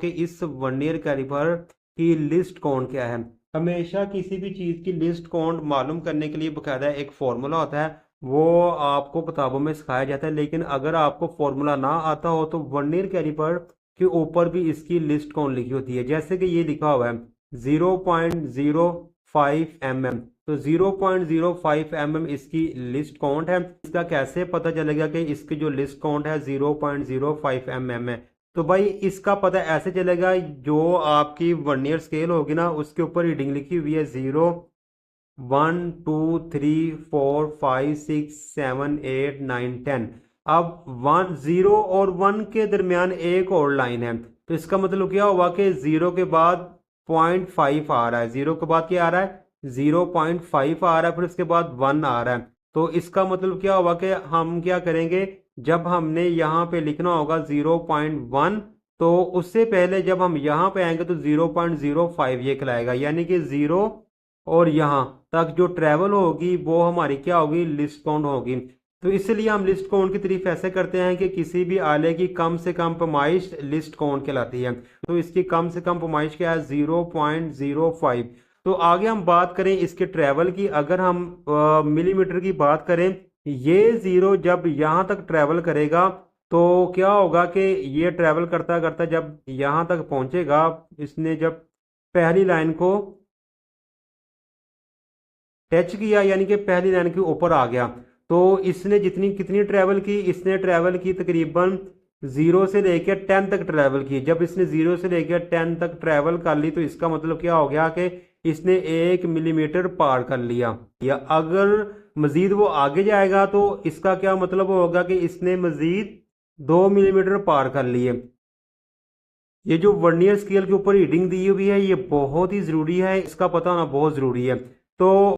कि इस vernier caliper की लिस्ट काउंट क्या है। हमेशा किसी भी चीज़ की लिस्ट काउंट मालूम करने के लिए बकायदा एक फॉर्मूला होता है, वो आपको किताबों में सिखाया जाता है। लेकिन अगर आपको फॉर्मूला ना आता हो तो वर्नियर कैलिपर के ऊपर भी इसकी लिस्ट काउंट लिखी होती है। जैसे कि ये लिखा हुआ है 0.05 mm, तो 0.05 mm इसकी लिस्ट काउंट है। इसका कैसे पता चलेगा कि इसकी जो लिस्ट काउंट है 0.05 mm है? तो भाई इसका पता ऐसे चलेगा, जो आपकी वर्नियर स्केल होगी ना उसके ऊपर रीडिंग लिखी हुई है 0, 1, 2, 3, 4, 5, 6, 7, 8, 9, 10। अब 0 और 1 के दरमियान एक और लाइन है, तो इसका मतलब क्या हुआ कि 0 के बाद 0.5 आ रहा है। 0 के बाद क्या आ रहा है? 0.5 आ रहा है, फिर उसके बाद 1 आ रहा है। तो इसका मतलब क्या हुआ कि हम क्या करेंगे, जब हमने यहाँ पे लिखना होगा 0.1, तो उससे पहले जब हम यहाँ पे आएंगे तो 0.05 ये कहलाएगा। यानी कि 0 और यहाँ तक जो ट्रेवल होगी वो हमारी क्या होगी? लिस्ट काउंट होगी। तो इसलिए हम लिस्ट काउंट की तारीफ ऐसे करते हैं कि किसी भी आले की कम से कम पैमाइश लिस्ट काउंट कहलाती है। तो इसकी कम से कम पैमाइश क्या है? 0.05। तो आगे हम बात करें इसके ट्रेवल की। अगर हम मिलीमीटर की बात करें, ये जीरो जब यहाँ तक ट्रेवल करेगा तो क्या होगा कि ये ट्रेवल करता करता जब यहाँ तक पहुंचेगा, इसने जब पहली लाइन को टच किया यानी कि पहली लाइन के ऊपर आ गया, तो इसने जितनी कितनी ट्रेवल की? इसने ट्रेवल की तकरीबन 0 से लेकर 10 तक ट्रेवल की। जब इसने 0 से लेकर 10 तक ट्रेवल कर ली तो इसका मतलब क्या हो गया कि इसने 1 मिलीमीटर पार कर लिया। या अगर मजीद वो आगे जाएगा तो इसका क्या मतलब होगा कि इसने मजीद 2 मिलीमीटर पार कर लिए। ये जो वर्नियर स्केल के ऊपर रीडिंग दी हुई है ये बहुत ही ज़रूरी है, इसका पता होना बहुत ज़रूरी है। तो